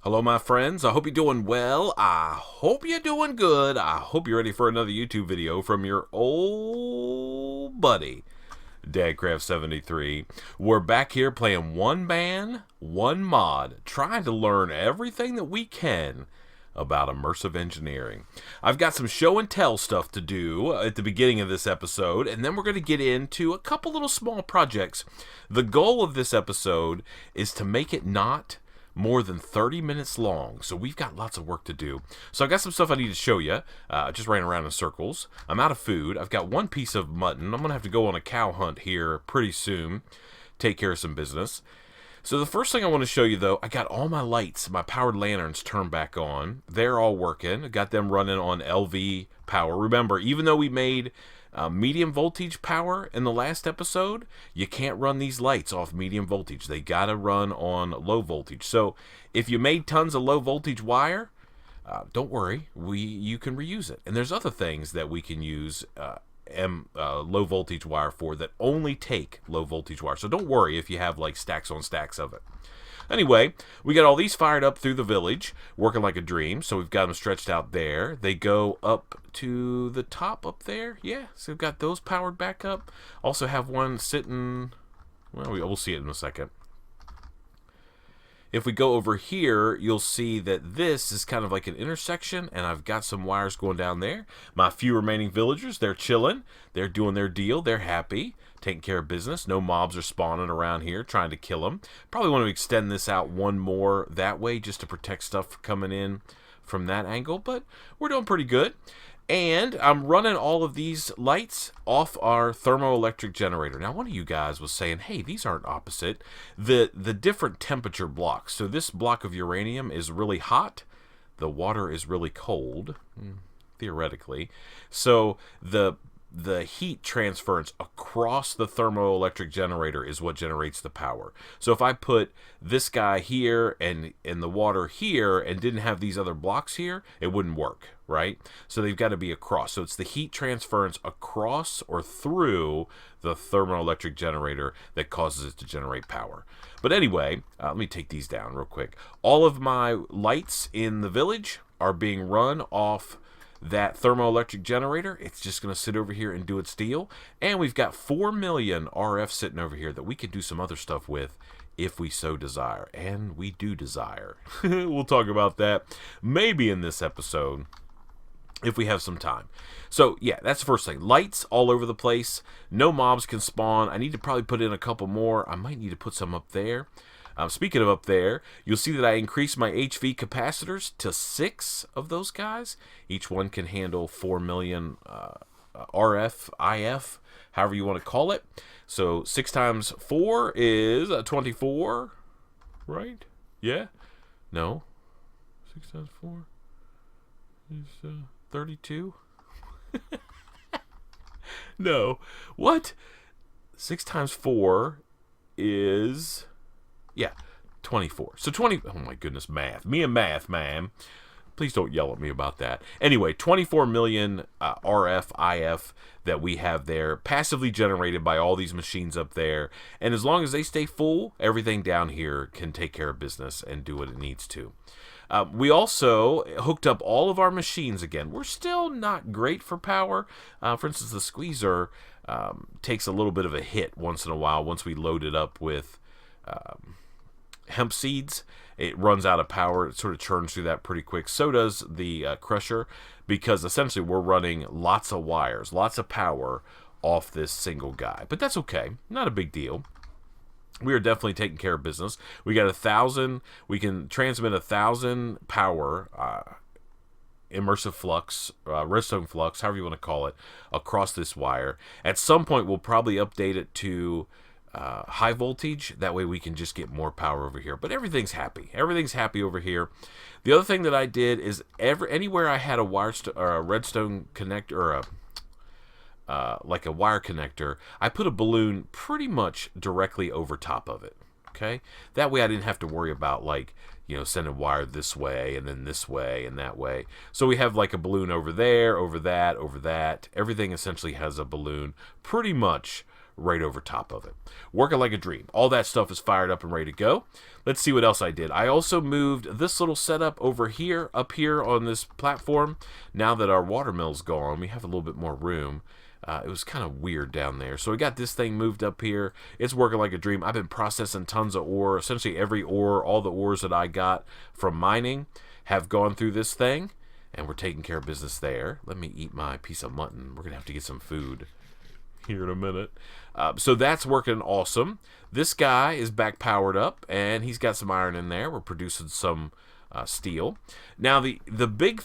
Hello, my friends. I hope you're doing well. I hope you're doing good. I hope you're ready for another YouTube video from your old buddy, Dadcraft73. We're back here playing one man, one mod, trying to learn everything that we can about immersive engineering. I've got some show and tell stuff to do at the beginning of this episode, and then we're going to get into a couple little small projects. The goal of this episode is to make it not more than 30 minutes long, so we've got lots of work to do. So I've got some stuff I need to show you. Just ran around in circles. I'm out of food. I've got one piece of mutton. I'm going to have to go on a cow hunt here pretty soon. Take care of some business. So the first thing I want to show you, though, I got all my lights, my powered lanterns turned back on. They're all working. I got them running on LV power. Remember, even though we made medium voltage power in the last episode, you can't run these lights off medium voltage. They gotta run on low voltage. So if you made tons of low voltage wire, don't worry, you can reuse it. And there's other things that we can use low voltage wire for that only take low voltage wire. So don't worry if you have like stacks on stacks of it. Anyway, we got all these fired up through the village, working like a dream. So we've got them stretched out there. They go up to the top up there. Yeah, so we've got those powered back up. Also have one sitting, well, we'll see it in a second. If we go over here, you'll see that this is kind of like an intersection, and I've got some wires going down there. My few remaining villagers, they're chilling. They're doing their deal. They're happy, taking care of business. No mobs are spawning around here trying to kill them. Probably want to extend this out one more that way just to protect stuff coming in from that angle, but we're doing pretty good. And I'm running all of these lights off our thermoelectric generator. Now, one of you guys was saying, hey, these aren't opposite. The different temperature blocks. So this block of uranium is really hot. The water is really cold, theoretically. So the heat transference across the thermoelectric generator is what generates the power. So if I put this guy here and the water here and didn't have these other blocks here, it wouldn't work, right? So they've got to be across. So it's the heat transference across or through the thermoelectric generator that causes it to generate power. But anyway, let me take these down real quick. All of my lights in the village are being run off that thermoelectric generator. It's just going to sit over here and do its deal. And we've got 4 million RF sitting over here that we could do some other stuff with if we so desire. And we do desire. We'll talk about that maybe in this episode if we have some time. So yeah, that's the first thing. Lights all over the place. No mobs can spawn. I need to probably put in a couple more. I might need to put some up there. Speaking of up there, you'll see that I increased my HV capacitors to 6 of those guys. Each one can handle 4 million RF, IF, however you want to call it. So 6 times 4 is 24, right? Yeah? No. 6 times 4 is 32? No. What? 6 times 4 is... yeah, 24. So 20, oh my goodness, math. Me and math, man. Please don't yell at me about that. Anyway, 24 million RF, IF that we have there, passively generated by all these machines up there. And as long as they stay full, everything down here can take care of business and do what it needs to. We also hooked up all of our machines again. We're still not great for power. For instance, the squeezer takes a little bit of a hit once in a while once we load it up with hemp seeds. It runs out of power. It sort of churns through that pretty quick. So does the crusher, because essentially we're running lots of wires, lots of power off this single guy. But that's okay. Not a big deal. We are definitely taking care of business. We got 1,000. We can transmit 1,000 power, immersive flux, redstone flux, however you want to call it, across this wire. At some point, we'll probably update it to high voltage. That way we can just get more power over here. But everything's happy. Everything's happy over here. The other thing that I did is anywhere I had a or a redstone connector or like a wire connector, I put a balloon pretty much directly over top of it. Okay, that way I didn't have to worry about, like, you know, sending wire this way and then this way and that way. So we have like a balloon over there, over that, over that. Everything essentially has a balloon pretty much right over top of it. Working like a dream. All that stuff is fired up and ready to go. Let's see what else I did. I also moved this little setup over here, up here on this platform. Now that our watermill's gone, we have a little bit more room. It was kind of weird down there. So we got this thing moved up here. It's working like a dream. I've been processing tons of ore. Essentially every ore, all the ores that I got from mining have gone through this thing. And we're taking care of business there. Let me eat my piece of mutton. We're going to have to get some food here in a minute. So that's working awesome. This guy is back powered up, and he's got some iron in there. We're producing some steel. Now the big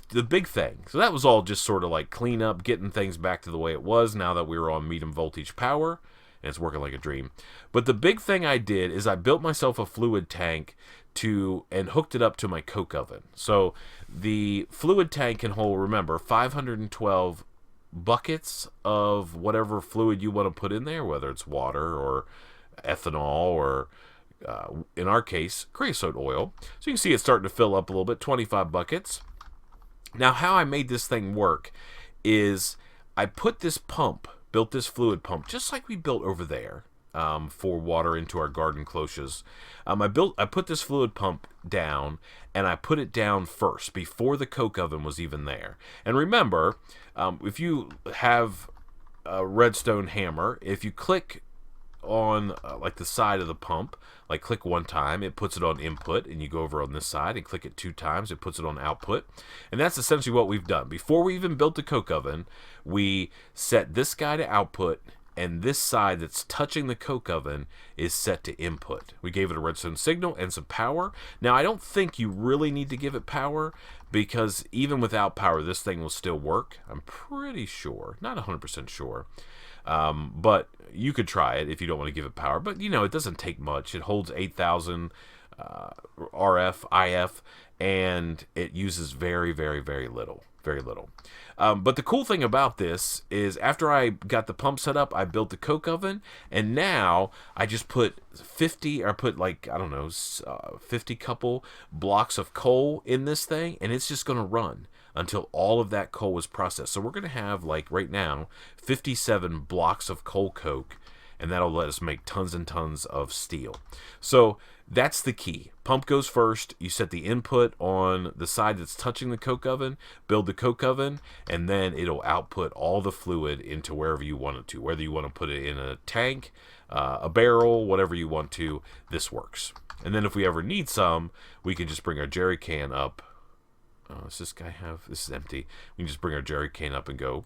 thing. So that was all just sort of like clean up, getting things back to the way it was. Now that we were on medium voltage power, and it's working like a dream. But the big thing I did is I built myself a fluid tank and hooked it up to my coke oven. So the fluid tank can hold, remember, 512 buckets of whatever fluid you want to put in there, whether it's water or ethanol or in our case creosote oil. So you can see it's starting to fill up a little bit, 25 buckets. Now how I made this thing work is I put this pump, built this fluid pump just like we built over there for water into our garden cloches. I put this fluid pump down, and I put it down first before the coke oven was even there. And remember, if you have a redstone hammer, if you click on like the side of the pump, like click one time, it puts it on input, and you go over on this side and click it 2 times, it puts it on output. And that's essentially what we've done. Before we even built the coke oven, we set this guy to output, and this side that's touching the coke oven is set to input. We gave it a redstone signal and some power. Now, I don't think you really need to give it power, because even without power, this thing will still work. I'm pretty sure, not 100% sure. But you could try it if you don't want to give it power. But, you know, it doesn't take much. It holds 8,000 RF, IF, and it uses very, very, very little. Very little. But the cool thing about this is after I got the pump set up, I built the coke oven, and now I just put 50 couple blocks of coal in this thing, and it's just going to run until all of that coal is processed. So we're going to have, like right now, 57 blocks of coal coke, and that'll let us make tons and tons of steel. So that's the key. Pump goes first. You set the input on the side that's touching the coke oven, build the coke oven, and then it'll output all the fluid into wherever you want it to. Whether you want to put it in a tank, a barrel, whatever you want to, this works. And then if we ever need some, we can just bring our jerry can up. Does this guy have... This is empty. We can just bring our jerry can up and go...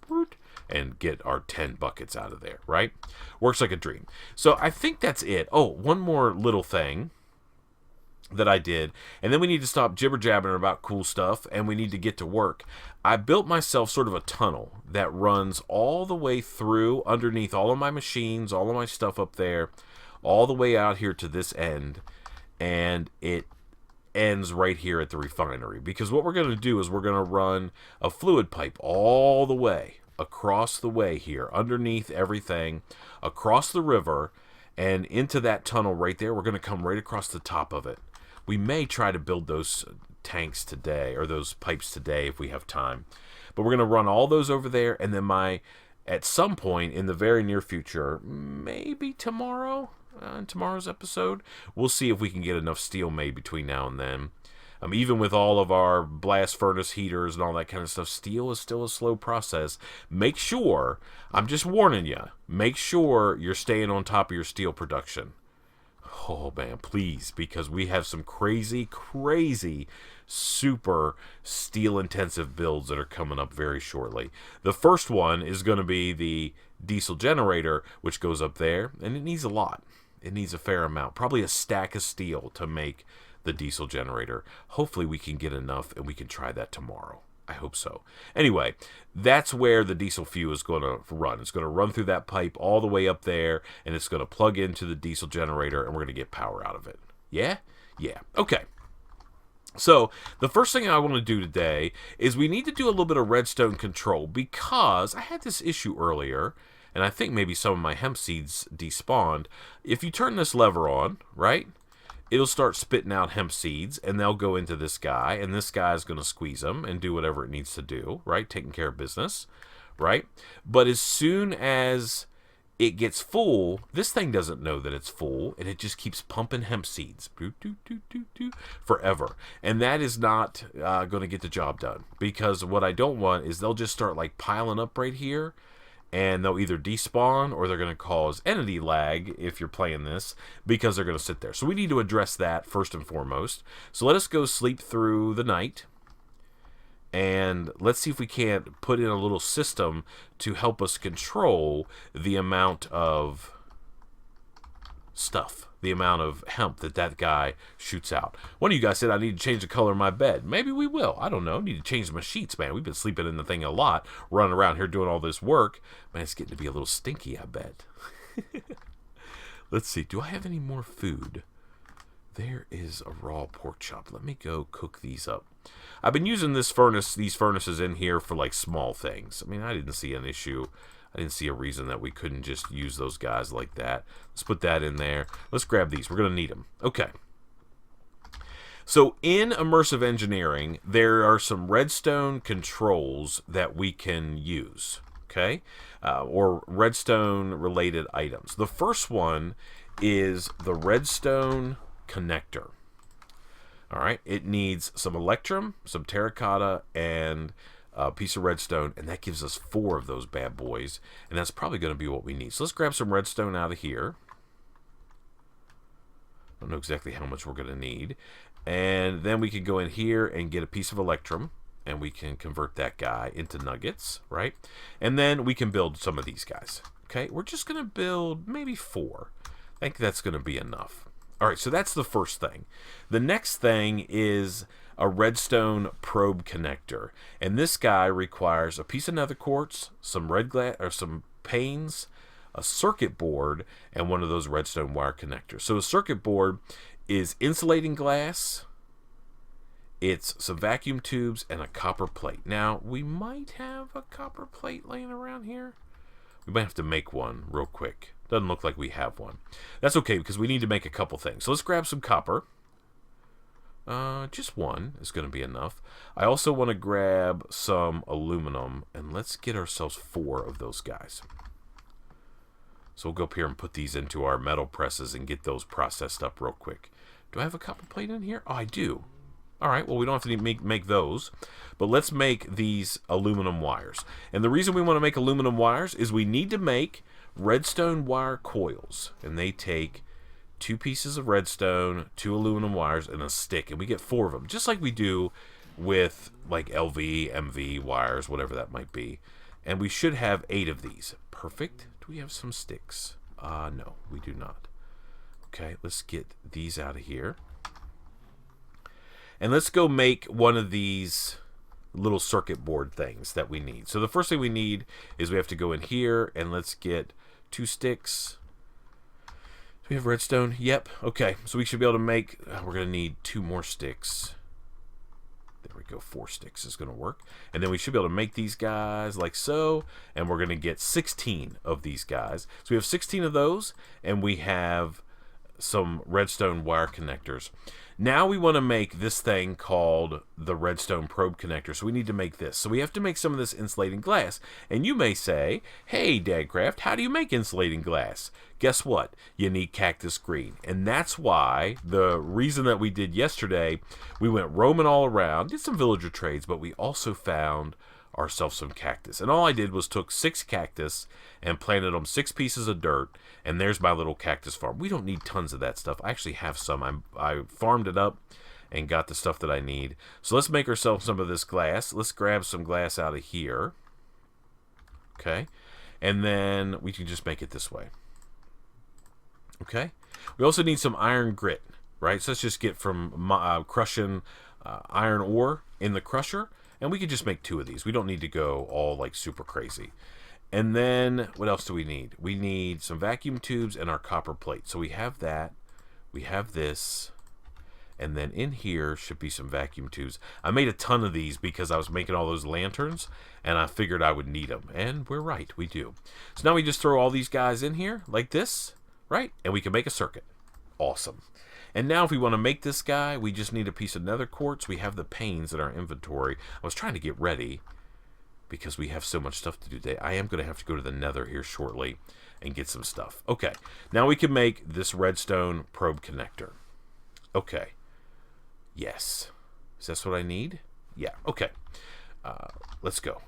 and get our 10 buckets out of there, right? Works like a dream. So I think that's it. Oh, one more little thing that I did, and then we need to stop jibber-jabbering about cool stuff, and we need to get to work. I built myself sort of a tunnel that runs all the way through, underneath all of my machines, all of my stuff up there, all the way out here to this end, and it ends right here at the refinery. Because what we're going to do is we're going to run a fluid pipe all the way across the way here, underneath everything, across the river, and into that tunnel right there. We're going to come right across the top of it. We may try to build those tanks today, or those pipes today if we have time. But we're going to run all those over there, and then at some point in the very near future, maybe tomorrow, in tomorrow's episode, we'll see if we can get enough steel made between now and then. Even with all of our blast furnace heaters and all that kind of stuff, steel is still a slow process. Make sure, I'm just warning you, make sure you're staying on top of your steel production. Oh man, please, because we have some crazy, crazy, super steel-intensive builds that are coming up very shortly. The first one is going to be the diesel generator, which goes up there, and it needs a lot. It needs a fair amount, probably a stack of steel to make the diesel generator. Hopefully we can get enough, and we can try that tomorrow. I hope so. Anyway, that's where the diesel fuel is going to run. It's going to run through that pipe all the way up there, and it's going to plug into the diesel generator, and we're going to get power out of it. Yeah? Yeah. Okay. So, the first thing I want to do today is we need to do a little bit of redstone control, because I had this issue earlier, and I think maybe some of my hemp seeds despawned. If you turn this lever on, right, it'll start spitting out hemp seeds, and they'll go into this guy, and this guy is going to squeeze them and do whatever it needs to do, right? Taking care of business, right? But as soon as it gets full, this thing doesn't know that it's full, and it just keeps pumping hemp seeds forever. And that is not going to get the job done, because what I don't want is they'll just start like piling up right here, and they'll either despawn or they're going to cause entity lag if you're playing this, because they're going to sit there. So we need to address that first and foremost. So let us go sleep through the night. And let's see if we can't put in a little system to help us control the amount of stuff, the amount of hemp that guy shoots out. One of you guys said I need to change the color of my bed. Maybe we will. I don't know. Need to change my sheets, man. We've been sleeping in the thing a lot, running around here doing all this work. Man, it's getting to be a little stinky, I bet. Let's see. Do I have any more food? There is a raw pork chop. Let me go cook these up. I've been using these furnaces in here for like small things. I mean, I didn't see an issue. I didn't see a reason that we couldn't just use those guys like that. Let's put that in there. Let's grab these. We're going to need them. Okay. So in Immersive Engineering, there are some redstone controls that we can use. Okay? Or redstone related items. The first one is the redstone connector. All right, it needs some electrum, some terracotta, and a piece of redstone, and that gives us 4 of those bad boys, and that's probably going to be what we need. So let's grab some redstone out of here. I don't know exactly how much we're going to need. And then we can go in here and get a piece of electrum, and we can convert that guy into nuggets, right? And then we can build some of these guys. Okay, we're just going to build maybe 4. I think that's going to be enough. All right, so that's the first thing. The next thing is a redstone probe connector, and this guy requires a piece of nether quartz, some red glass or some panes, a circuit board, and one of those redstone wire connectors. So a circuit board is insulating glass, it's some vacuum tubes, and a copper plate. Now, we might have a copper plate laying around here. We might have to make one real quick. Doesn't look like we have one. That's okay, because we need to make a couple things. So let's grab some copper. Just one is going to be enough. I also want to grab some aluminum, and let's get ourselves 4 of those guys. So we'll go up here and put these into our metal presses and get those processed up real quick. Do I have a copper plate in here? Oh, I do. All right, well, we don't have to make those, but let's make these aluminum wires. And the reason we want to make aluminum wires is we need to make redstone wire coils, and they take 2 pieces of redstone, 2 aluminum wires, and a stick, and we get 4 of them, just like we do with like LV, MV wires, whatever that might be. And we should have 8 of these. Perfect. Do we have some sticks? No, we do not. Okay, let's get these out of here. And let's go make one of these little circuit board things that we need. So the first thing we need is we have to go in here and let's get 2 sticks. Do we have redstone? Yep. Okay, so we should be able to make, we're going to need 2 more sticks. There we go, 4 sticks is going to work. And then we should be able to make these guys like so, and we're going to get 16 of these guys. So we have 16 of those, and we have some redstone wire connectors. Now we want to make this thing called the redstone probe connector. So we need to make this. So we have to make some of this insulating glass. And you may say, hey, Dadcraft, how do you make insulating glass? Guess what? You need cactus green. And that's why the reason that we did yesterday, we went roaming all around, did some villager trades, but we also found ourselves some cactus. And all I did was took 6 cactus and planted them 6 pieces of dirt, and there's my little cactus farm. We don't need tons of that stuff. I actually have some. I farmed it up and got the stuff that I need. So let's make ourselves some of this glass. Let's grab some glass out of here. Okay. And then we can just make it this way. Okay. We also need some iron grit, right? So let's just get from crushing iron ore in the crusher. And we could just make 2 of these. We don't need to go all like super crazy. And then what else do we need? We need some vacuum tubes and our copper plate. So we have that. We have this. And then in here should be some vacuum tubes. I made a ton of these because I was making all those lanterns, and I figured I would need them. And we're right, we do. So now we just throw all these guys in here like this, right? And we can make a circuit. Awesome. And now if we want to make this guy, we just need a piece of nether quartz. We have the panes in our inventory. I was trying to get ready, because we have so much stuff to do today. I am going to have to go to the nether here shortly and get some stuff. Okay, now we can make this redstone probe connector. Okay, yes. Is that what I need? Yeah, okay. Let's go.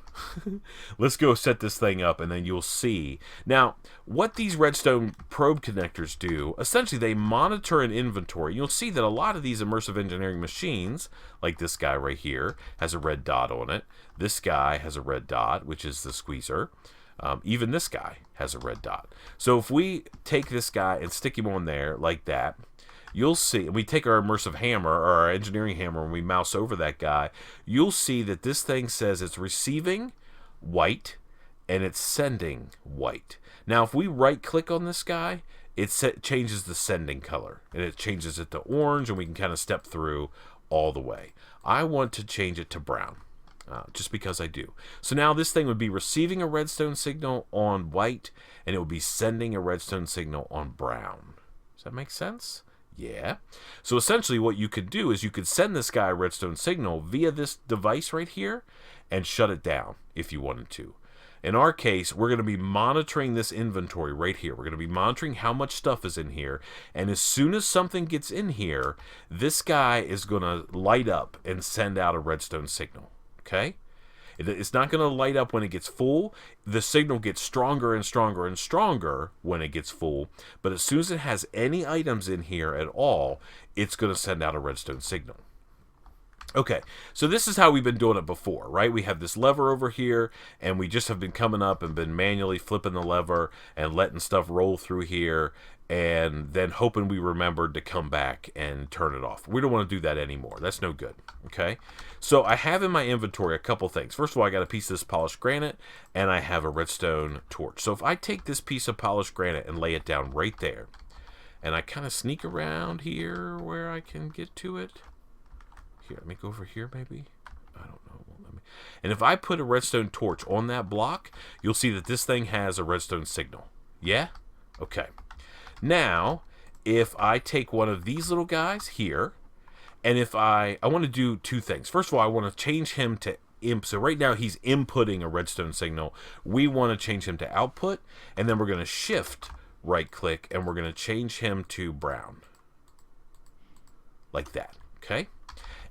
Let's go set this thing up, and then you'll see. Now, what these redstone probe connectors do, essentially they monitor an inventory. You'll see that a lot of these immersive engineering machines, like this guy right here, has a red dot on it. This guy has a red dot, which is the squeezer. Even this guy has a red dot. So if we take this guy and stick him on there like that, you'll see, and we take our immersive hammer, or our engineering hammer, and we mouse over that guy, you'll see that this thing says it's receiving white, and it's sending white. Now, if we right-click on this guy, it changes the sending color, and it changes it to orange, and we can kind of step through all the way. I want to change it to brown, just because I do. So now this thing would be receiving a redstone signal on white, and it would be sending a redstone signal on brown. Does that make sense? Yeah. So essentially what you could do is you could send this guy a redstone signal via this device right here and shut it down if you wanted to. In our case, we're going to be monitoring this inventory right here. We're going to be monitoring how much stuff is in here. And as soon as something gets in here, this guy is going to light up and send out a redstone signal. Okay? It's not going to light up when it gets full. The signal gets stronger and stronger and stronger when it gets full. But as soon as it has any items in here at all, it's going to send out a redstone signal. Okay, so this is how we've been doing it before, right? We have this lever over here, and we just have been coming up and been manually flipping the lever and letting stuff roll through here, and then hoping we remembered to come back and turn it off. We don't want to do that anymore. That's no good, okay? So I have in my inventory a couple things. First of all, I got a piece of this polished granite, and I have a redstone torch. So if I take this piece of polished granite and lay it down right there, and I kind of sneak around here where I can get to it. Here, let me go over here maybe. I don't know. Let me. And if I put a redstone torch on that block, you'll see that this thing has a redstone signal. Yeah? Okay. Now, if I take one of these little guys here, and if I want to do two things. First of all, I want to change him to imp. So right now he's inputting a redstone signal. We want to change him to output, and then we're going to shift right click, and we're going to change him to brown. Like that. Okay?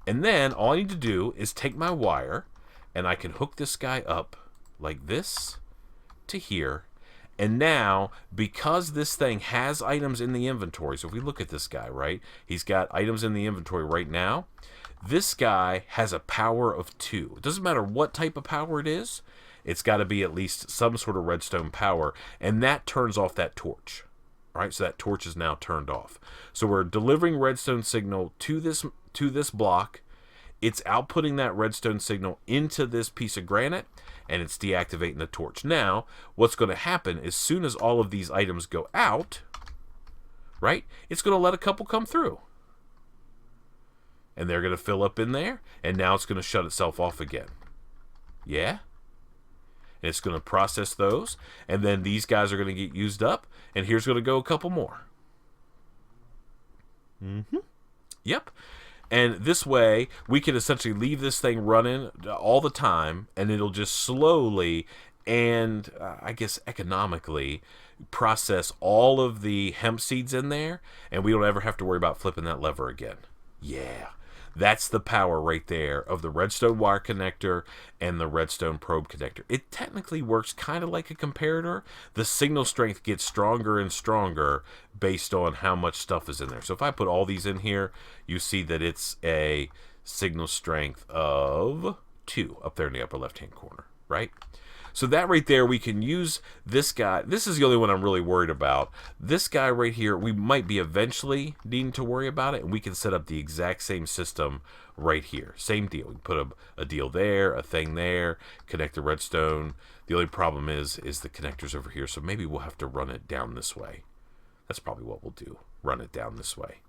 And then all I need to do is take my wire, and I can hook this guy up like this to here. And now, because this thing has items in the inventory, so if we look at this guy, right, he's got items in the inventory right now. This guy has a power of 2. It doesn't matter what type of power it is. It's got to be at least some sort of redstone power, and that turns off that torch. All right, so that torch is now turned off. So we're delivering redstone signal to this block. It's outputting that redstone signal into this piece of granite, and it's deactivating the torch. Now, what's going to happen as soon as all of these items go out, right, it's going to let a couple come through. And they're going to fill up in there, and now it's going to shut itself off again. Yeah? And it's going to process those, and then these guys are going to get used up, and here's going to go a couple more. Yep. And this way, we can essentially leave this thing running all the time, and it'll just slowly and, I guess, economically process all of the hemp seeds in there, and we don't ever have to worry about flipping that lever again. Yeah. That's the power right there of the redstone wire connector and the redstone probe connector. It technically works kind of like a comparator. The signal strength gets stronger and stronger based on how much stuff is in there. So if I put all these in here, you see that it's a signal strength of 2 up there in the upper left-hand corner, right? So that right there, we can use this guy. This is the only one I'm really worried about. This guy right here, we might be eventually needing to worry about it, and we can set up the exact same system right here. Same deal. We can put a deal there, a thing there, connect the redstone. The only problem is the connectors over here, so maybe we'll have to run it down this way. That's probably what we'll do. Run it down this way.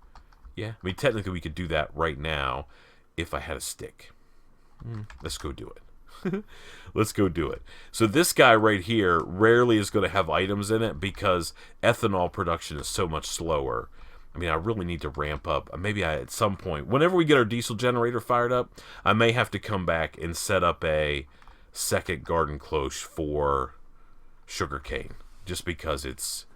Yeah, I mean, technically we could do that right now if I had a stick. Let's go do it. Let's go do it. So this guy right here rarely is going to have items in it because ethanol production is so much slower. I mean, I really need to ramp up. Maybe at some point, whenever we get our diesel generator fired up, I may have to come back and set up a second garden cloche for sugarcane, just because it's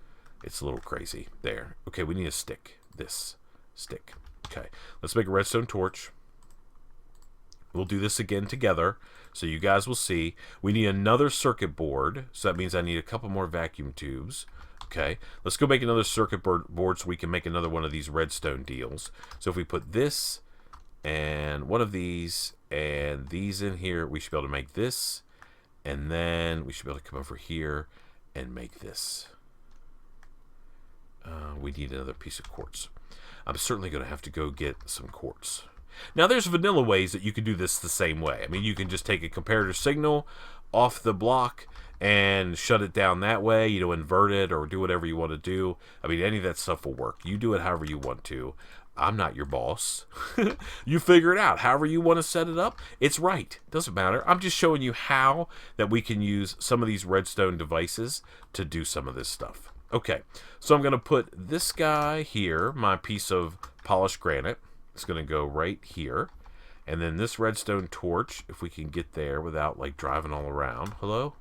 a little crazy there. Okay, we need a stick. This stick. Okay, let's make a redstone torch. We'll do this again together, so you guys will see. We need another circuit board, so that means I need a couple more vacuum tubes. Okay, let's go make another circuit board so we can make another one of these redstone deals. So if we put this and one of these and these in here, we should be able to make this, and then we should be able to come over here and make this. We need another piece of quartz. I'm certainly going to have to go get some quartz. Now, there's vanilla ways that you can do this the same way. I mean, you can just take a comparator signal off the block and shut it down that way, you know, invert it or do whatever you want to do. I mean, any of that stuff will work. You do it however you want to. I'm not your boss. You figure it out. However you want to set it up, it's right. Doesn't matter. I'm just showing you how that we can use some of these redstone devices to do some of this stuff. Okay, so I'm going to put this guy here, my piece of polished granite. It's going to go right here. And then this redstone torch, if we can get there without like driving all around. Hello?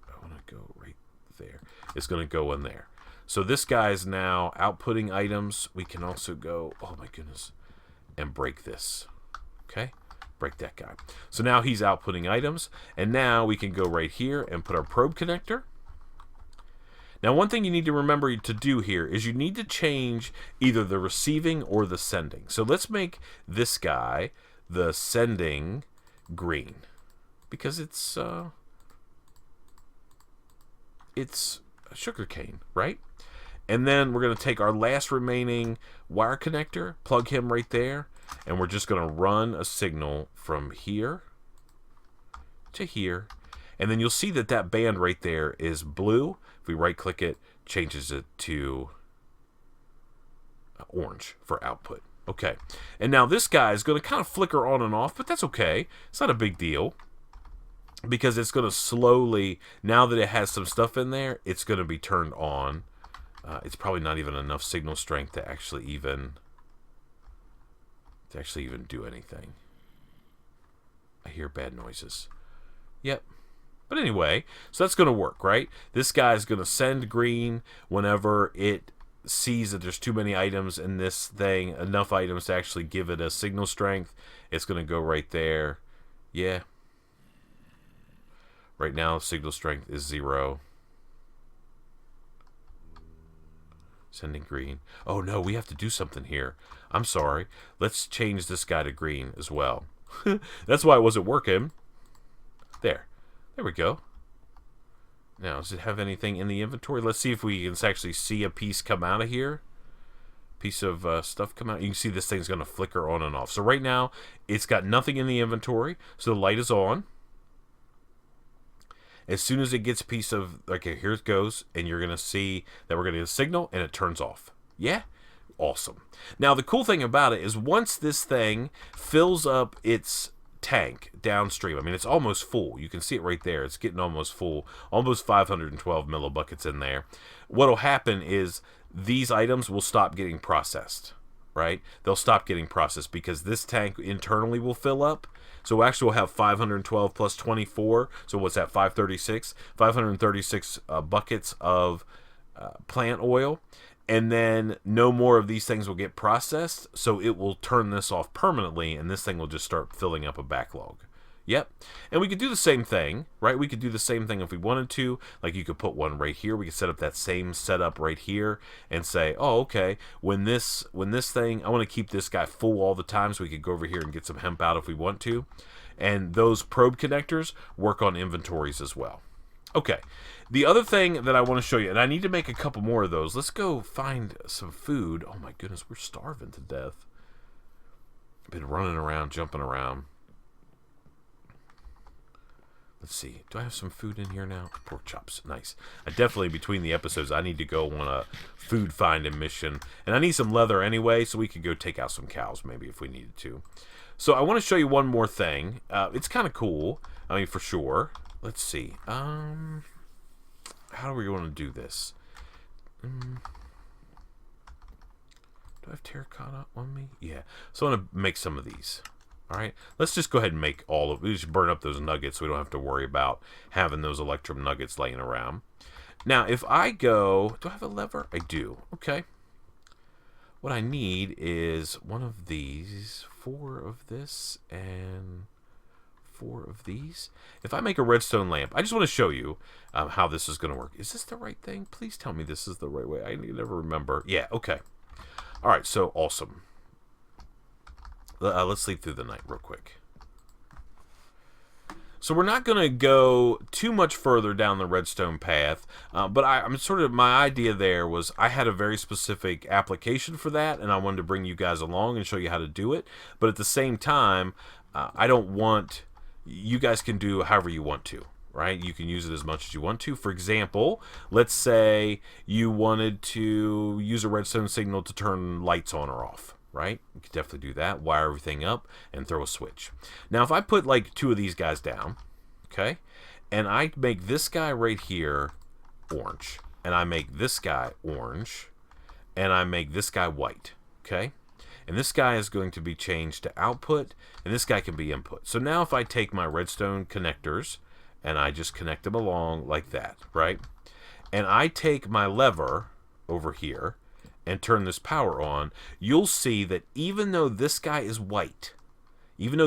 I want to go right there. It's going to go in there. So this guy is now outputting items. We can also go, oh my goodness, and break this. Okay? Break that guy. So now he's outputting items. And now we can go right here and put our probe connector. Now, one thing you need to remember to do here is you need to change either the receiving or the sending. So let's make this guy the sending green, because it's sugarcane, right? And then we're going to take our last remaining wire connector, plug him right there, and we're just going to run a signal from here to here. And then you'll see that that band right there is blue. If we right-click it, changes it to orange for output. Okay. And now this guy is going to kind of flicker on and off, but that's okay. It's not a big deal, because it's going to slowly, now that it has some stuff in there, it's going to be turned on. It's probably not even enough signal strength to actually even do anything. I hear bad noises. Yep. But anyway, so that's going to work, right? This guy is going to send green whenever it sees that there's too many items in this thing, enough items to actually give it a signal strength. It's going to go right there. Yeah. Right now, signal strength is 0. Sending green. Oh no, we have to do something here. I'm sorry. Let's change this guy to green as well. That's why it wasn't working. There. There we go. Now, does it have anything in the inventory? Let's see if we can actually see a piece come out of here. Piece of stuff come out. You can see this thing's going to flicker on and off. So right now, it's got nothing in the inventory. So the light is on. As soon as it gets a piece of, okay, here it goes. And you're going to see that we're going to get a signal and it turns off. Yeah? Awesome. Now, the cool thing about it is once this thing fills up its tank downstream, I mean, it's almost full. You can see it right there. It's getting almost full. Almost 512 millibuckets in there. What'll happen is these items will stop getting processed, right? They'll stop getting processed because this tank internally will fill up. So actually we'll have 512 plus 24. So what's that, 536? 536 buckets of plant oil. And then no more of these things will get processed, so it will turn this off permanently, and this thing will just start filling up a backlog. Yep. And we could do the same thing, right? We could do the same thing if we wanted to. Like, you could put one right here. We could set up that same setup right here and say, oh, okay, when this thing, I want to keep this guy full all the time, so we could go over here and get some hemp out if we want to. And those probe connectors work on inventories as well. Okay, the other thing that I want to show you, and I need to make a couple more of those. Let's go find some food. Oh my goodness, we're starving to death. Been running around, jumping around. Let's see. Do I have some food in here now? Pork chops. Nice. I definitely, between the episodes, I need to go on a food finding mission. And I need some leather anyway, so we could go take out some cows maybe if we needed to. So I want to show you one more thing. It's kind of cool. I mean, for sure. Let's see. How are we going to do this? Do I have terracotta on me? Yeah. So I want to make some of these. All right, let's just go ahead and make all of, we just burn up those nuggets so we don't have to worry about having those electrum nuggets laying around. Now, if I go, do I have a lever? I do. Okay. What I need is one of these, 4 of this, and 4 of these. If I make a redstone lamp, I just want to show you how this is going to work. Is this the right thing? Please tell me this is the right way. I never remember. Yeah, okay. All right, so awesome. Let's sleep through the night real quick. So we're not going to go too much further down the redstone path, but I'm sort of, my idea there was I had a very specific application for that, and I wanted to bring you guys along and show you how to do it. But at the same time, I don't want, you guys can do however you want to, right? You can use it as much as you want to. For example, let's say you wanted to use a redstone signal to turn lights on or off. Right? You could definitely do that. Wire everything up and throw a switch. Now, if I put like 2 of these guys down, okay, and I make this guy right here orange, and I make this guy orange, and I make this guy white, okay, and this guy is going to be changed to output, and this guy can be input. So now if I take my redstone connectors and I just connect them along like that, right, and I take my lever over here and turn this power on, you'll see that even though this guy is white, you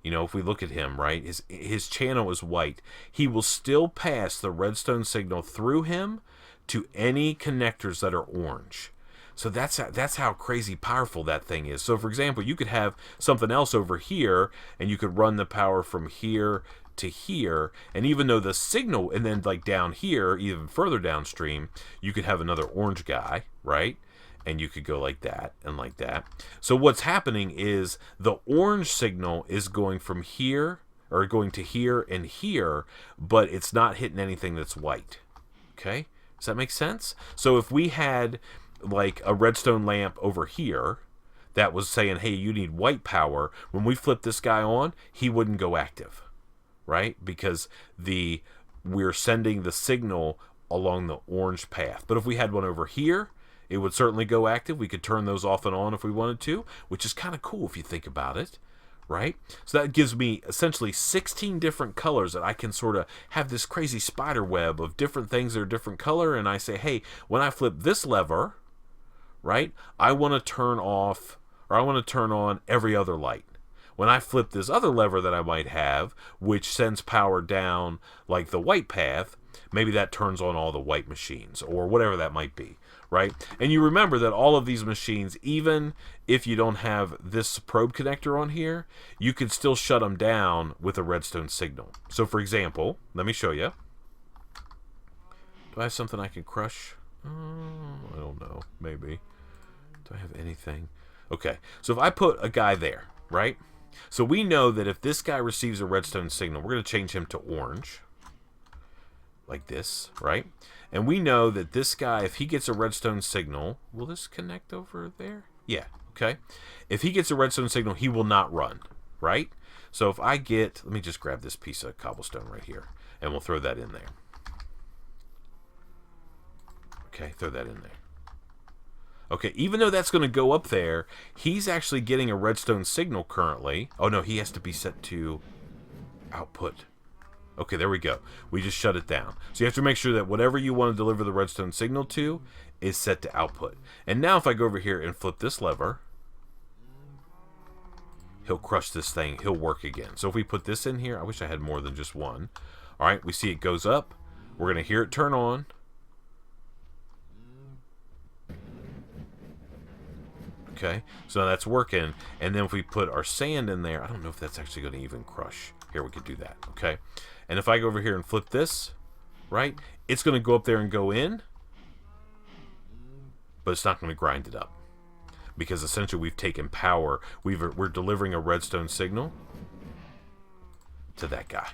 know, if we look at him, right, his channel is white, he will still pass the redstone signal through him to any connectors that are orange. So that's how crazy powerful that thing is. So for example, you could have something else over here, and you could run the power from here to here, and even though the signal, and then like down here, even further downstream, you could have another orange guy, right? And you could go like that and like that. So what's happening is the orange signal is going from here, or going to here and here, but it's not hitting anything that's white. Okay? Does that make sense? So if we had like a redstone lamp over here that was saying, hey, you need white power, when we flip this guy on, he wouldn't go active. Right? Because we're sending the signal along the orange path. But if we had one over here, it would certainly go active. We could turn those off and on if we wanted to, which is kind of cool if you think about it, right? So that gives me essentially 16 different colors that I can sort of have this crazy spider web of different things that are different color, and I say, hey, when I flip this lever, right, I want to turn off, or I want to turn on every other light. When I flip this other lever that I might have, which sends power down like the white path, maybe that turns on all the white machines or whatever that might be, right? And you remember that all of these machines, even if you don't have this probe connector on here, you can still shut them down with a redstone signal. So for example, let me show you. Do I have something I can crush? I don't know, maybe. Do I have anything? Okay, so if I put a guy there, right? So we know that if this guy receives a redstone signal, we're going to change him to orange, like this, right? And we know that this guy, if he gets a redstone signal, will this connect over there? Yeah, okay. If he gets a redstone signal, he will not run, right? So if I get, let me just grab this piece of cobblestone right here, and we'll throw that in there. Okay, throw that in there. Okay, even though that's going to go up there, he's actually getting a redstone signal currently. Oh, no, he has to be set to output. Okay, there we go. We just shut it down. So you have to make sure that whatever you want to deliver the redstone signal to is set to output. And now if I go over here and flip this lever, he'll crush this thing. He'll work again. So if we put this in here, I wish I had more than just one. All right, we see it goes up. We're going to hear it turn on. Okay, so now that's working. And then if we put our sand in there, I don't know if that's actually going to even crush. Here, we could do that. Okay, and if I go over here and flip this, right, it's going to go up there and go in, but it's not going to grind it up. Because essentially we've taken power. We're delivering a redstone signal to that guy.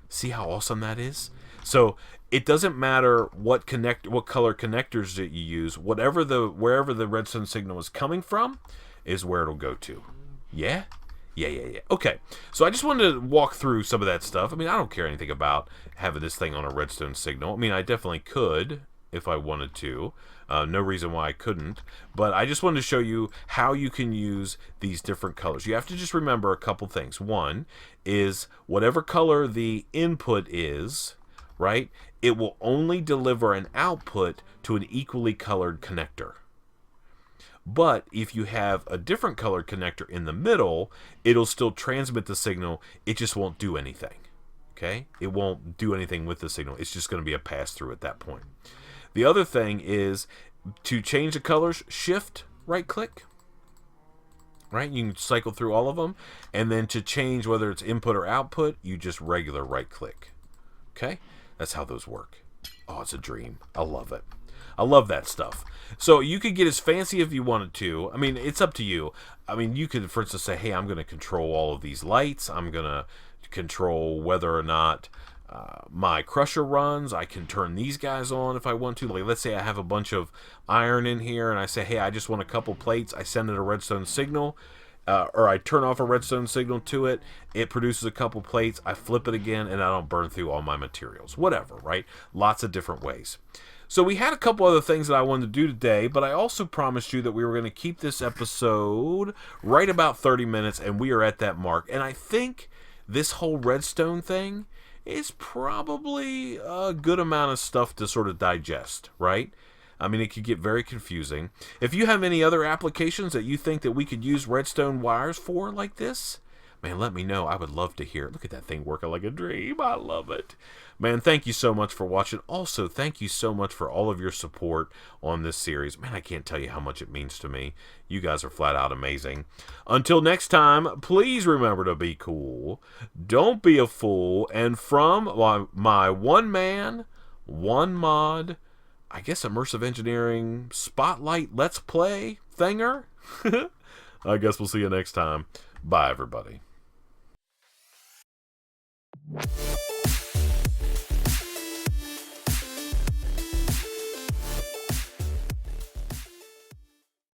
See how awesome that is? So it doesn't matter what color connectors that you use. Wherever the redstone signal is coming from is where it'll go to. Yeah? Yeah. Okay. So I just wanted to walk through some of that stuff. I mean, I don't care anything about having this thing on a redstone signal. I mean, I definitely could. if I wanted to. No reason why I couldn't, but I just wanted to show you how you can use these different colors. You have to just remember a couple things. One is whatever color the input is, right, it will only deliver an output to an equally colored connector. But if you have a different colored connector in the middle, it'll still transmit the signal. It just won't do anything. Okay? It won't do anything with the signal. It's just going to be a pass-through at that point. The other thing is to change the colors, shift, right-click. Right? You can cycle through all of them. And then to change whether it's input or output, you just regular right-click. Okay? That's how those work. Oh, it's a dream. I love it. I love that stuff. So you could get as fancy if you wanted to. I mean, it's up to you. I mean, you could, for instance, say, hey, I'm going to control all of these lights. I'm going to control whether or not my crusher runs. I can turn these guys on if I want to. Like, let's say I have a bunch of iron in here, and I say, hey, I just want a couple plates. I send it a redstone signal. Or I turn off a redstone signal to it. It produces a couple plates. I flip it again, and I don't burn through all my materials. Whatever, right? Lots of different ways. So we had a couple other things that I wanted to do today, but I also promised you that we were going to keep this episode right about 30 minutes, and we are at that mark. And I think this whole redstone thing is probably a good amount of stuff to sort of digest, right? I mean, it could get very confusing. If you have any other applications that you think that we could use redstone wires for like this, man, let me know. I would love to hear it. Look at that thing working like a dream. I love it. Man, thank you so much for watching. Also, thank you so much for all of your support on this series. Man, I can't tell you how much it means to me. You guys are flat out amazing. Until next time, please remember to be cool. Don't be a fool. And from my one man, one mod, I guess Immersive Engineering Spotlight Let's Play thinger. I guess we'll see you next time. Bye, everybody.